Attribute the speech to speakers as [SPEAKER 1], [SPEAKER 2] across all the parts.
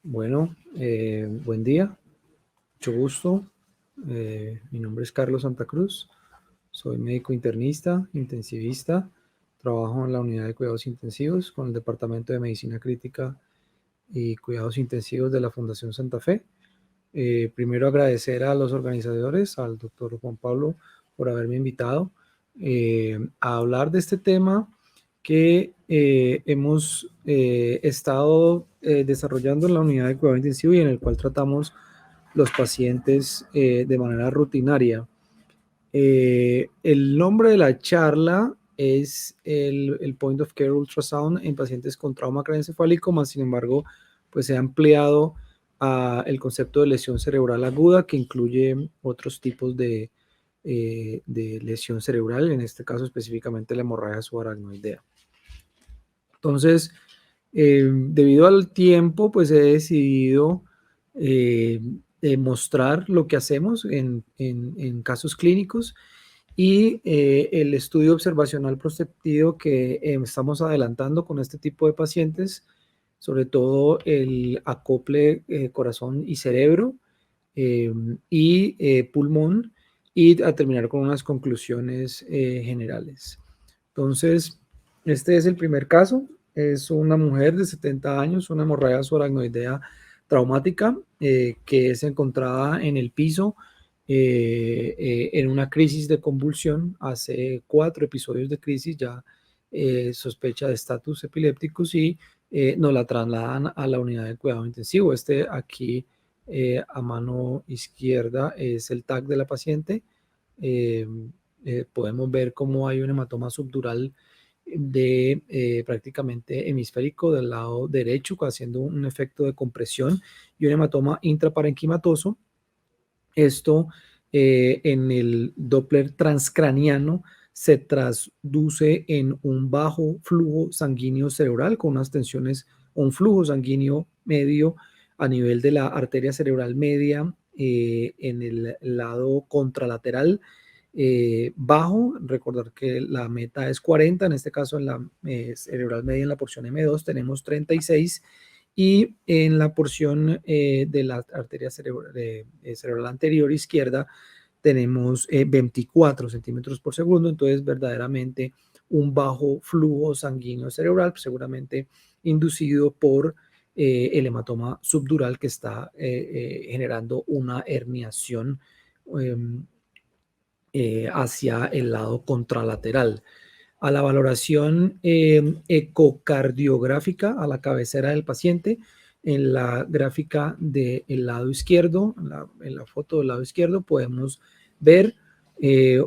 [SPEAKER 1] Bueno, buen día, mucho gusto. Mi nombre es Carlos Santa Cruz, soy médico internista, intensivista, trabajo en la unidad de cuidados intensivos con el Departamento de Medicina Crítica y Cuidados Intensivos de la Fundación Santa Fe. Primero agradecer a los organizadores, al doctor Juan Pablo, por haberme invitado a hablar de este tema que hemos estado desarrollando en la unidad de cuidado intensivo y en el cual tratamos los pacientes de manera rutinaria. El nombre de la charla es el Point of Care Ultrasound en pacientes con trauma craneoencefálico, más sin embargo, pues se ha ampliado a el concepto de lesión cerebral aguda, que incluye otros tipos de lesión cerebral, en este caso específicamente la hemorragia subaracnoidea. Entonces, debido al tiempo, pues he decidido mostrar lo que hacemos en casos clínicos y el estudio observacional prospectivo que estamos adelantando con este tipo de pacientes, sobre todo el acople corazón y cerebro y pulmón, y a terminar con unas conclusiones generales. Entonces, este es el primer caso. Es una mujer de 70 años, una hemorragia subaracnoidea traumática que es encontrada en el piso en una crisis de convulsión. Hace 4 episodios de crisis, ya sospecha de estatus epilépticos y nos la trasladan a la unidad de cuidado intensivo. Este aquí a mano izquierda es el TAC de la paciente. Eh, Podemos ver cómo hay un hematoma subdural de prácticamente hemisférico del lado derecho, haciendo un efecto de compresión, y un hematoma intraparenquimatoso. Esto en el Doppler transcraniano se traduce en un bajo flujo sanguíneo cerebral con unas tensiones, un flujo sanguíneo medio a nivel de la arteria cerebral media en el lado contralateral bajo. Recordar que la meta es 40, en este caso en la cerebral media, en la porción M2 tenemos 36 y en la porción de la arteria cerebral anterior izquierda tenemos 24 centímetros por segundo. Entonces verdaderamente un bajo flujo sanguíneo cerebral, seguramente inducido por el hematoma subdural que está generando una herniación hacia el lado contralateral. A la valoración ecocardiográfica a la cabecera del paciente, en la gráfica del lado izquierdo, en la foto del lado izquierdo, podemos ver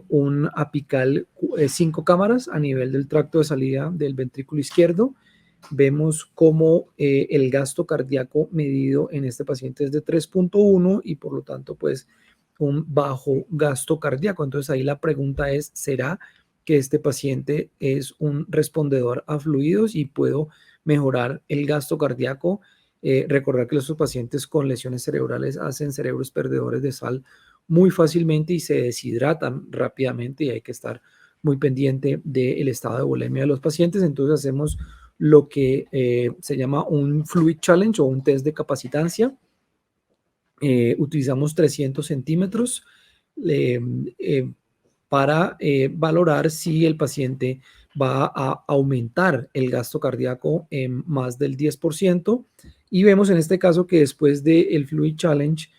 [SPEAKER 1] un apical 5 cámaras a nivel del tracto de salida del ventrículo izquierdo. Vemos cómo el gasto cardíaco medido en este paciente es de 3.1 y por lo tanto, pues, un bajo gasto cardíaco. Entonces ahí la pregunta es, ¿será que este paciente es un respondedor a fluidos y puedo mejorar el gasto cardíaco? Recordar que los pacientes con lesiones cerebrales hacen cerebros perdedores de sal muy fácilmente y se deshidratan rápidamente, y hay que estar muy pendiente del estado de volemia de los pacientes. Entonces hacemos lo que se llama un fluid challenge o un test de capacitancia. Utilizamos 300 centímetros eh, eh, para valorar si el paciente va a aumentar el gasto cardíaco en más del 10%. Y vemos en este caso que después del Fluid Challenge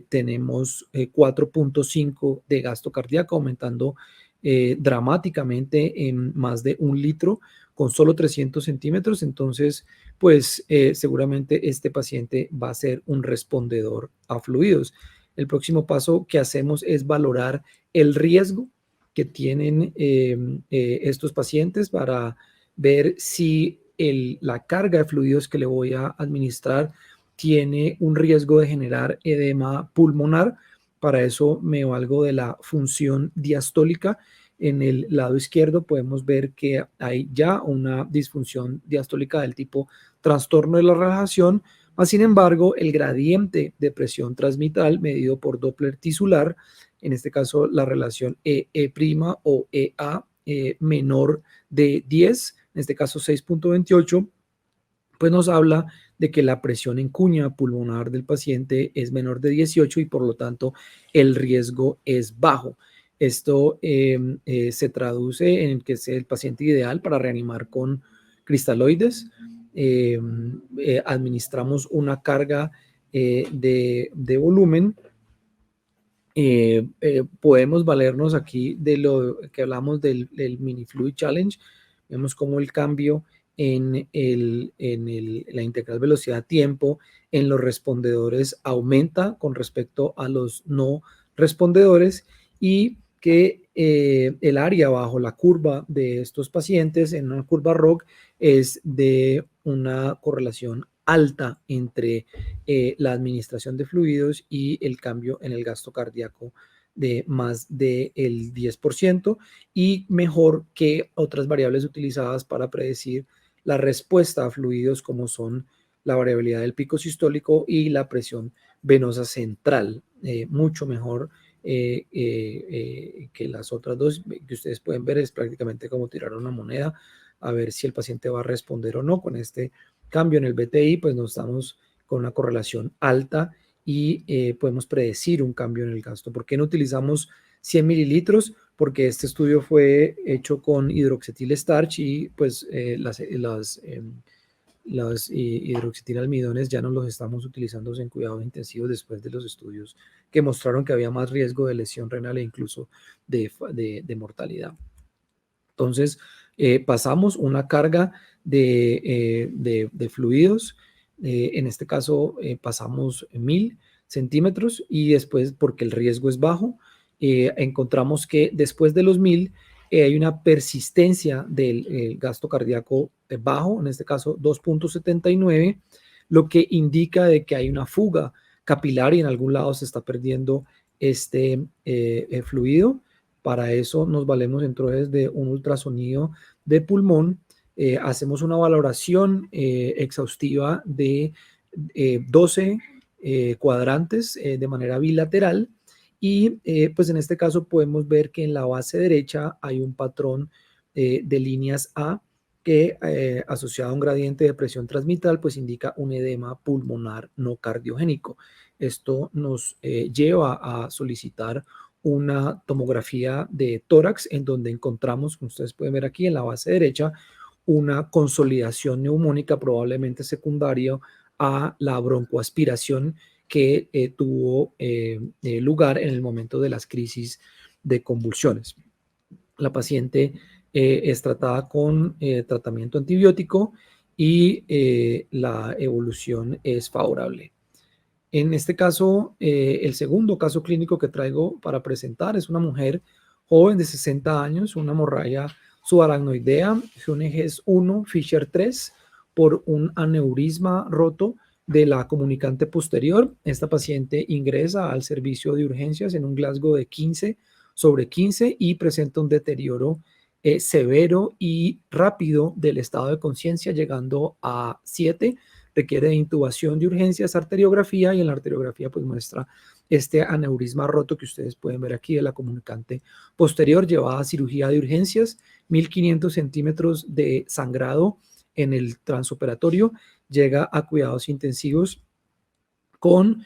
[SPEAKER 1] tenemos 4.5 de gasto cardíaco, aumentando dramáticamente en más de 1 litro con solo 300 centímetros. Entonces, pues seguramente este paciente va a ser un respondedor a fluidos. El próximo paso que hacemos es valorar el riesgo que tienen estos pacientes para ver si la carga de fluidos que le voy a administrar tiene un riesgo de generar edema pulmonar. Para eso me valgo de la función diastólica. En el lado izquierdo podemos ver que hay ya una disfunción diastólica del tipo trastorno de la relajación. Sin embargo, el gradiente de presión transmitral medido por Doppler tisular, en este caso la relación EE' o EA menor de 10, en este caso 6.28, pues nos habla de que la presión en cuña pulmonar del paciente es menor de 18 y por lo tanto el riesgo es bajo. Esto se traduce en que es el paciente ideal para reanimar con cristaloides. Administramos una carga de volumen. Podemos valernos aquí de lo que hablamos del Mini Fluid Challenge. Vemos cómo el cambio en la integral velocidad-tiempo en los respondedores aumenta con respecto a los no respondedores y que el área bajo la curva de estos pacientes en una curva ROC es de una correlación alta entre la administración de fluidos y el cambio en el gasto cardíaco de más del 10% y mejor que otras variables utilizadas para predecir la respuesta a fluidos como son la variabilidad del pico sistólico y la presión venosa central, mucho mejor que las otras dos que ustedes pueden ver. Es prácticamente como tirar una moneda a ver si el paciente va a responder o no. Con este cambio en el BTI, pues nos estamos con una correlación alta y podemos predecir un cambio en el gasto. ¿Por qué no utilizamos 100 mililitros? Porque este estudio fue hecho con hidroxetil starch y pues los hidroxetilalmidones ya no los estamos utilizando en cuidados intensivos después de los estudios que mostraron que había más riesgo de lesión renal e incluso de mortalidad. Entonces, pasamos una carga de fluidos, en este caso pasamos 1000 centímetros y después, porque el riesgo es bajo, encontramos que después de los 1000 hay una persistencia del gasto cardíaco bajo, en este caso 2.79, lo que indica de que hay una fuga capilar y en algún lado se está perdiendo este fluido. Para eso nos valemos entonces de un ultrasonido de pulmón. Hacemos una valoración exhaustiva de 12 cuadrantes de manera bilateral y pues en este caso podemos ver que en la base derecha hay un patrón de líneas A que asociado a un gradiente de presión transmitral pues indica un edema pulmonar no cardiogénico. Esto nos lleva a solicitar una tomografía de tórax en donde encontramos, como ustedes pueden ver aquí en la base derecha, una consolidación neumónica probablemente secundaria a la broncoaspiración que tuvo lugar en el momento de las crisis de convulsiones. La paciente es tratada con tratamiento antibiótico y la evolución es favorable. En este caso, el segundo caso clínico que traigo para presentar es una mujer joven de 60 años, una hemorragia subaracnoidea, Hughes 1, Fisher 3, por un aneurisma roto de la comunicante posterior. Esta paciente ingresa al servicio de urgencias en un Glasgow de 15/15 y presenta un deterioro severo y rápido del estado de conciencia, llegando a 7. Requiere de intubación de urgencias, arteriografía, y en la arteriografía pues muestra este aneurisma roto que ustedes pueden ver aquí de la comunicante posterior, llevada a cirugía de urgencias, 1500 centímetros de sangrado en el transoperatorio, llega a cuidados intensivos con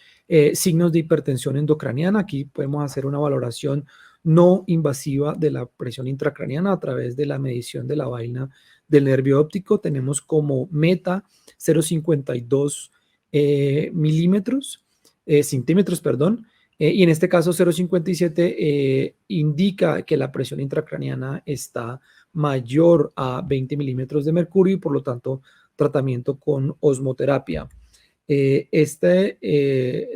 [SPEAKER 1] signos de hipertensión endocraniana. Aquí podemos hacer una valoración no invasiva de la presión intracraniana a través de la medición de la vaina del nervio óptico. Tenemos como meta 0,52 centímetros, perdón, y en este caso 0,57 indica que la presión intracraniana está mayor a 20 milímetros de mercurio y por lo tanto tratamiento con osmoterapia. Esta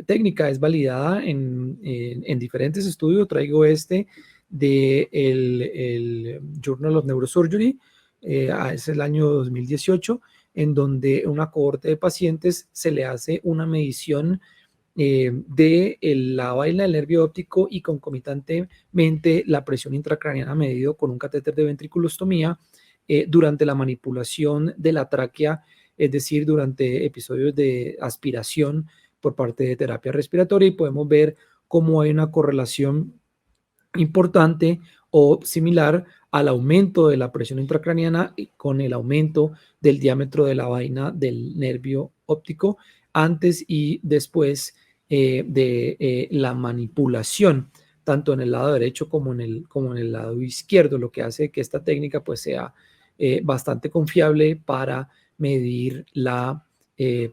[SPEAKER 1] técnica es validada en diferentes estudios. Traigo este del Journal of Neurosurgery, es el año 2018, en donde una cohorte de pacientes se le hace una medición de la vaina del nervio óptico y concomitantemente la presión intracraniana medido con un catéter de ventriculostomía durante la manipulación de la tráquea, es decir, durante episodios de aspiración por parte de terapia respiratoria, y podemos ver cómo hay una correlación importante o similar al aumento de la presión intracraniana con el aumento del diámetro de la vaina del nervio óptico antes y después de la manipulación, tanto en el lado derecho como en el lado izquierdo, lo que hace que esta técnica pues sea bastante confiable para medir la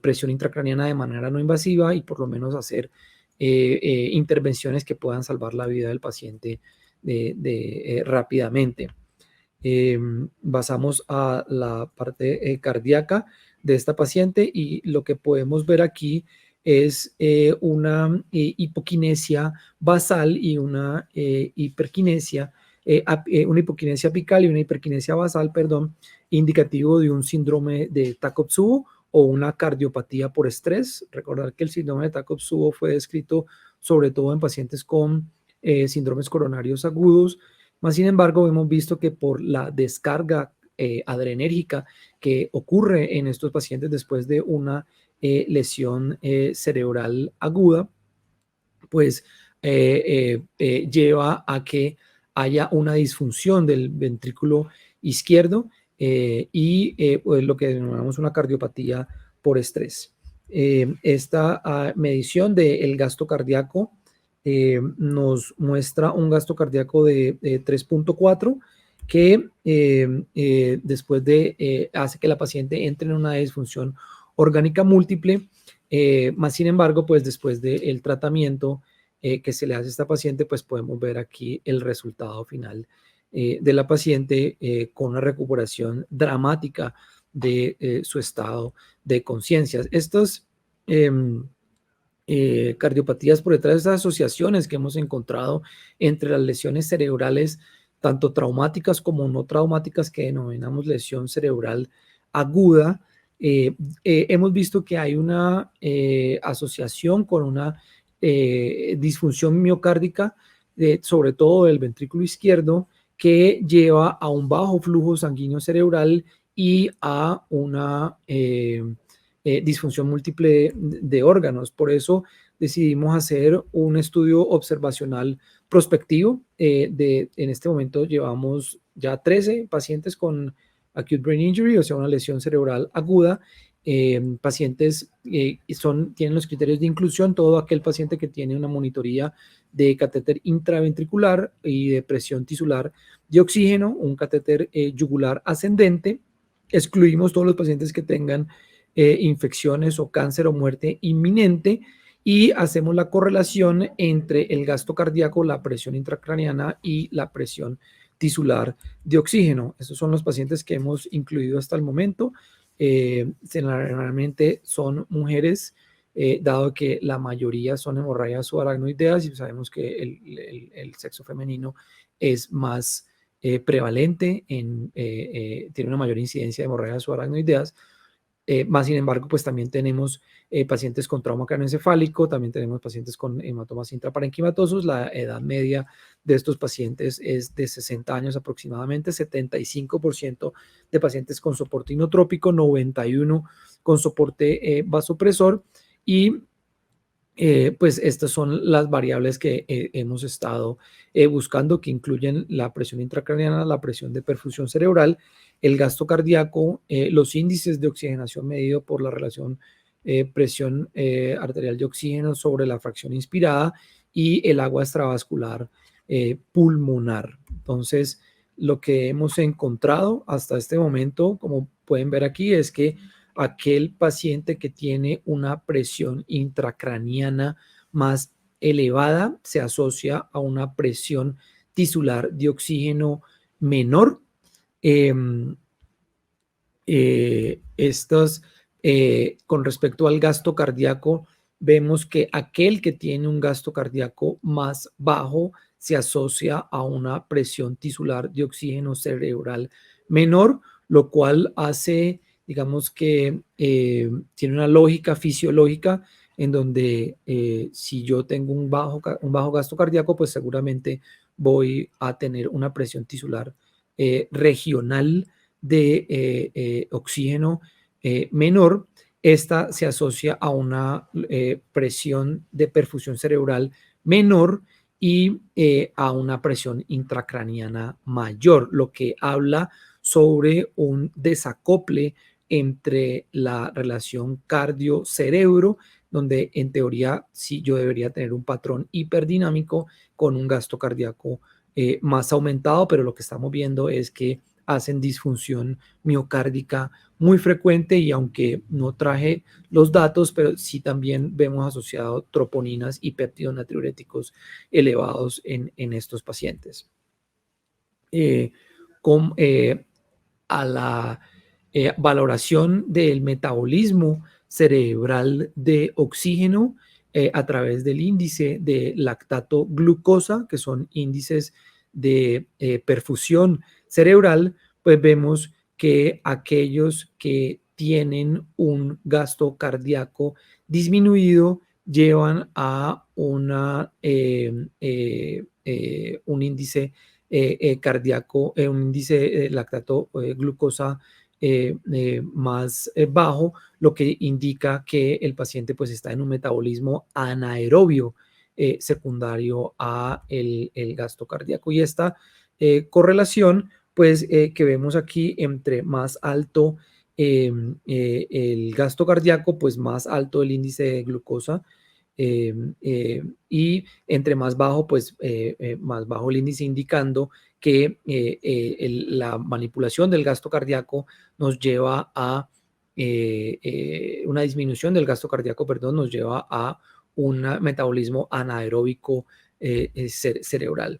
[SPEAKER 1] presión intracraniana de manera no invasiva y por lo menos hacer intervenciones que puedan salvar la vida del paciente rápidamente. Basamos a la parte cardíaca de esta paciente y lo que podemos ver aquí es una hipoquinesia basal y una hiperquinesia, una hipoquinesia apical y una hiperquinesia basal, perdón, indicativo de un síndrome de Takotsubo o una cardiopatía por estrés. Recordar que el síndrome de Takotsubo fue descrito sobre todo en pacientes con síndromes coronarios agudos. Más sin embargo, hemos visto que por la descarga adrenérgica que ocurre en estos pacientes después de una lesión cerebral aguda, pues lleva a que haya una disfunción del ventrículo izquierdo pues lo que denominamos una cardiopatía por estrés. Esta medición del gasto cardíaco nos muestra un gasto cardíaco de 3.4 que después hace que la paciente entre en una disfunción orgánica múltiple, más sin embargo, pues después del tratamiento que se le hace a esta paciente, pues podemos ver aquí el resultado final de la paciente con una recuperación dramática de su estado de conciencia. Estos cardiopatías por detrás de estas asociaciones que hemos encontrado entre las lesiones cerebrales, tanto traumáticas como no traumáticas, que denominamos lesión cerebral aguda, hemos visto que hay una asociación con una disfunción miocárdica, sobre todo del ventrículo izquierdo, que lleva a un bajo flujo sanguíneo cerebral y a una disfunción múltiple de órganos. Por eso decidimos hacer un estudio observacional prospectivo. En este momento llevamos ya 13 pacientes con acute brain injury, o sea, una lesión cerebral aguda. Pacientes tienen los criterios de inclusión, todo aquel paciente que tiene una monitoría de catéter intraventricular y de presión tisular de oxígeno, un catéter yugular ascendente. Excluimos todos los pacientes que tengan infecciones o cáncer o muerte inminente y hacemos la correlación entre el gasto cardíaco, la presión intracraneana y la presión tisular de oxígeno. Estos son los pacientes que hemos incluido hasta el momento. Generalmente son mujeres, dado que la mayoría son hemorragias subaracnoideas y sabemos que el sexo femenino es más prevalente, tiene una mayor incidencia de hemorragias subaracnoideas. Más sin embargo, pues también tenemos pacientes con trauma craneoencefálico, también tenemos pacientes con hematomas intraparenquimatosos. La edad media de estos pacientes es de 60 años aproximadamente, 75% de pacientes con soporte inotrópico, 91% con soporte vasopresor y pues estas son las variables que hemos estado buscando, que incluyen la presión intracraneana, la presión de perfusión cerebral, el gasto cardíaco, los índices de oxigenación medido por la relación presión arterial de oxígeno sobre la fracción inspirada y el agua extravascular pulmonar. Entonces, lo que hemos encontrado hasta este momento, como pueden ver aquí, es que aquel paciente que tiene una presión intracraniana más elevada se asocia a una presión tisular de oxígeno menor. Con respecto al gasto cardíaco, vemos que aquel que tiene un gasto cardíaco más bajo se asocia a una presión tisular de oxígeno cerebral menor, lo cual hace, digamos que tiene una lógica fisiológica en donde si yo tengo un bajo gasto cardíaco, pues seguramente voy a tener una presión tisular regional de oxígeno menor. Esta se asocia a una presión de perfusión cerebral menor y a una presión intracraniana mayor, lo que habla sobre un desacople entre la relación cardio-cerebro, donde en teoría sí yo debería tener un patrón hiperddinámico con un gasto cardíaco más aumentado, pero lo que estamos viendo es que hacen disfunción miocárdica muy frecuente, y aunque no traje los datos, pero sí también vemos asociado troponinas y péptidos natriuréticos elevados en estos pacientes. Con, a la valoración del metabolismo cerebral de oxígeno a través del índice de lactato glucosa, que son índices de perfusión cerebral, pues vemos que aquellos que tienen un gasto cardíaco disminuido llevan a un índice cardíaco, un índice de lactato glucosa más bajo, lo que indica que el paciente pues está en un metabolismo anaerobio secundario a el gasto cardíaco. Y esta correlación pues que vemos aquí, entre más alto el gasto cardíaco, pues más alto el índice de glucosa, y entre más bajo, pues más bajo el índice, indicando que la manipulación del gasto cardíaco nos lleva a una disminución del gasto cardíaco, perdón, nos lleva a un metabolismo anaeróbico cerebral.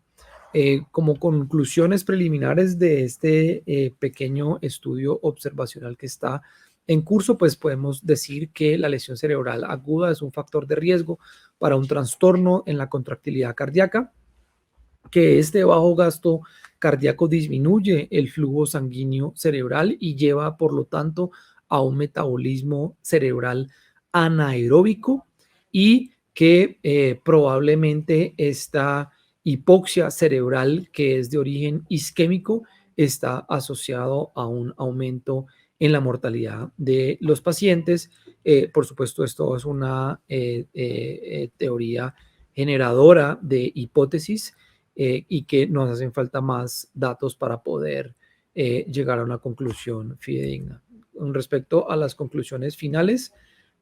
[SPEAKER 1] Como conclusiones preliminares de este pequeño estudio observacional que está en curso, pues podemos decir que la lesión cerebral aguda es un factor de riesgo para un trastorno en la contractilidad cardíaca, que este bajo gasto cardíaco disminuye el flujo sanguíneo cerebral y lleva, por lo tanto, a un metabolismo cerebral anaeróbico, y que probablemente esta hipoxia cerebral, que es de origen isquémico, está asociado a un aumento en la mortalidad de los pacientes. Por supuesto, esto es una teoría generadora de hipótesis, y que nos hacen falta más datos para poder llegar a una conclusión fidedigna. Con respecto a las conclusiones finales,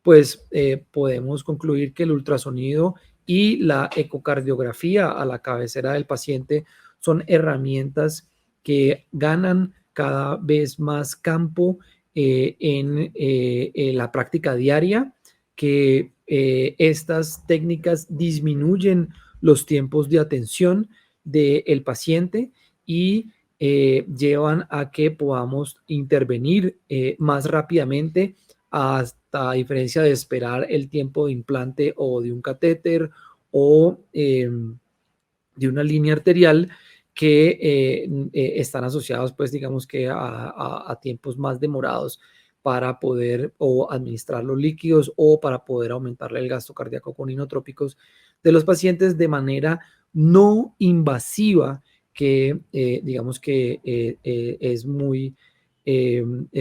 [SPEAKER 1] pues podemos concluir que el ultrasonido y la ecocardiografía a la cabecera del paciente son herramientas que ganan cada vez más campo en la práctica diaria, que estas técnicas disminuyen los tiempos de atención del paciente y llevan a que podamos intervenir más rápidamente, hasta a diferencia de esperar el tiempo de implante o de un catéter o de una línea arterial, que están asociados, pues digamos que a tiempos más demorados para poder o administrar los líquidos o para poder aumentarle el gasto cardíaco con inotrópicos de los pacientes de manera no invasiva, que digamos que es muy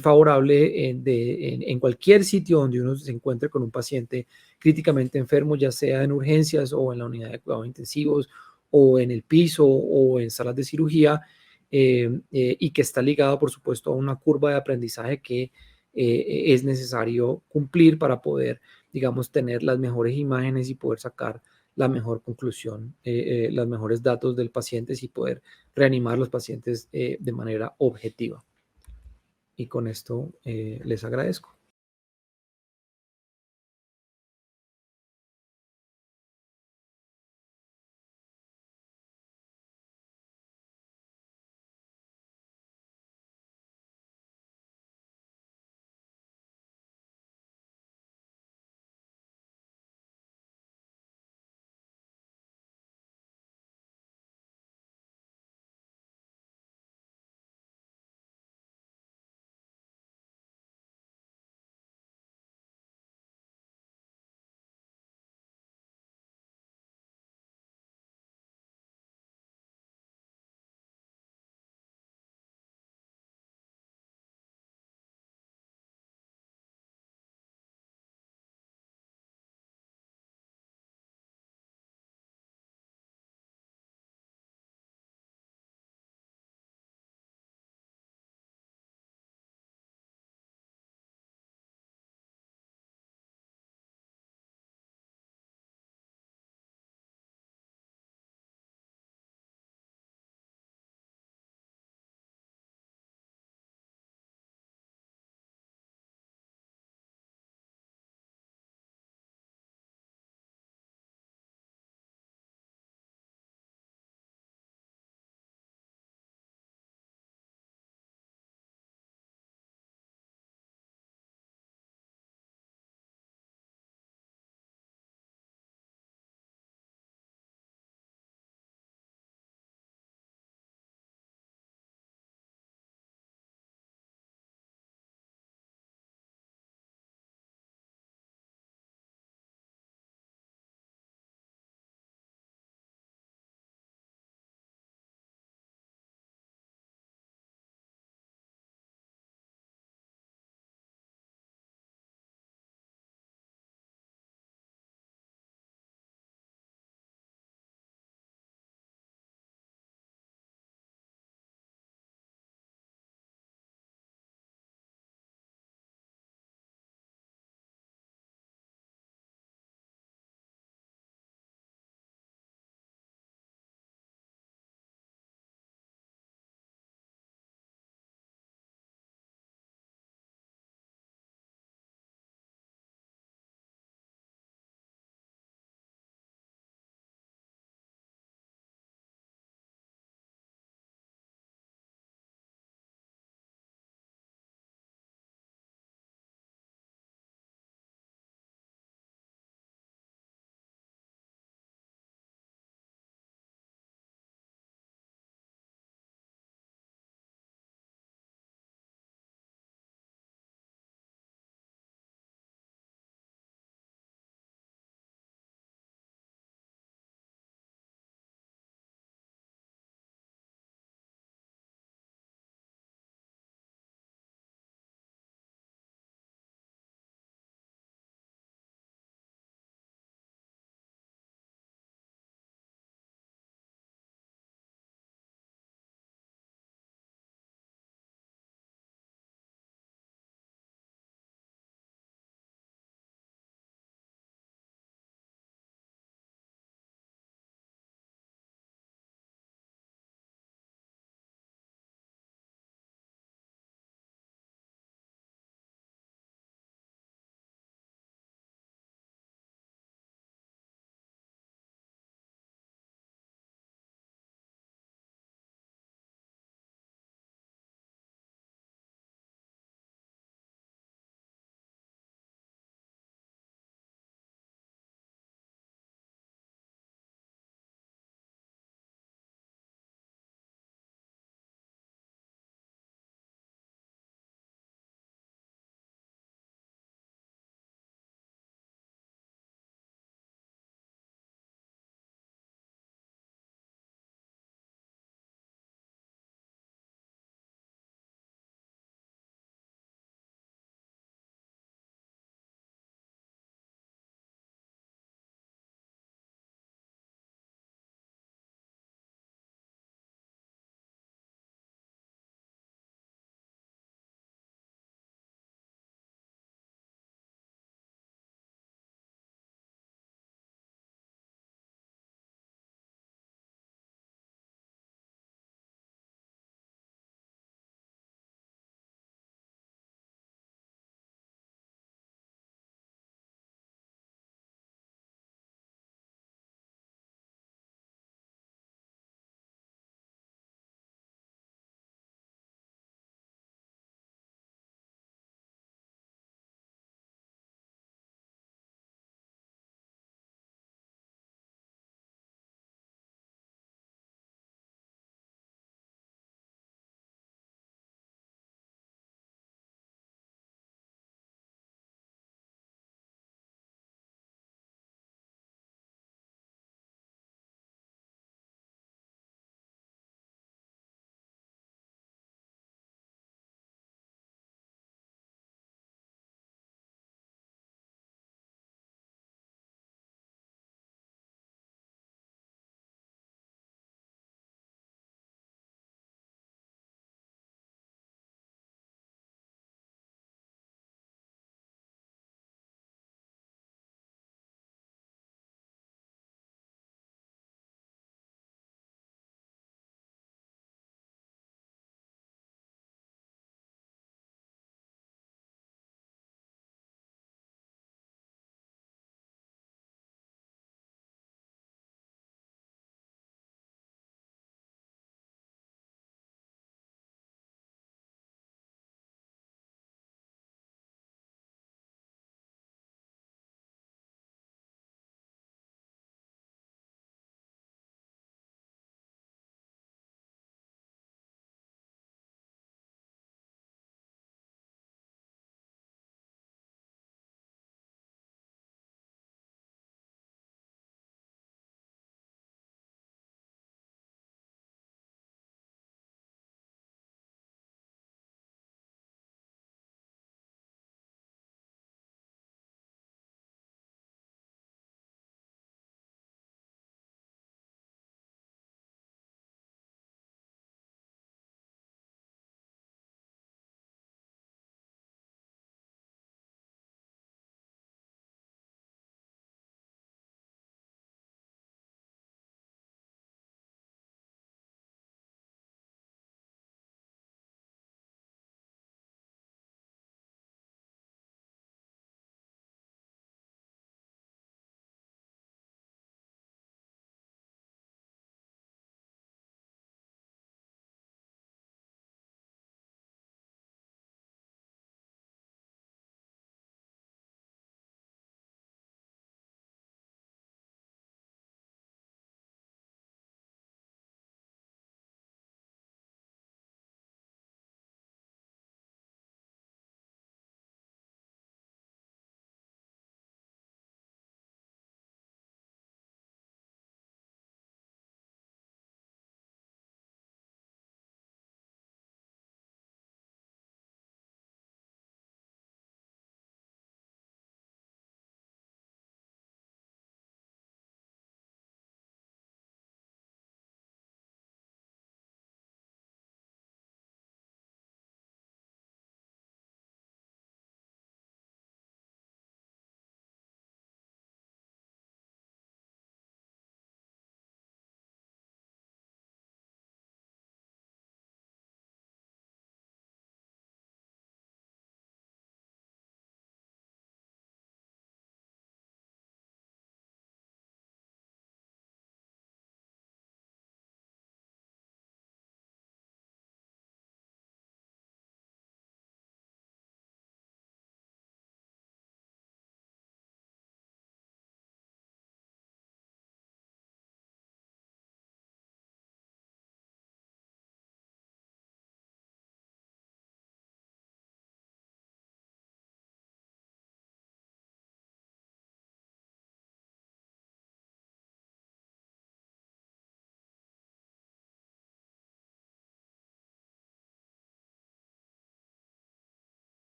[SPEAKER 1] favorable en cualquier sitio donde uno se encuentre con un paciente críticamente enfermo, ya sea en urgencias o en la unidad de cuidados intensivos o en el piso o en salas de cirugía, y que está ligado, por supuesto, a una curva de aprendizaje que es necesario cumplir para poder, digamos, tener las mejores imágenes y poder sacar la mejor conclusión, los mejores datos del paciente, y poder reanimar los pacientes de manera objetiva. Y con esto les agradezco.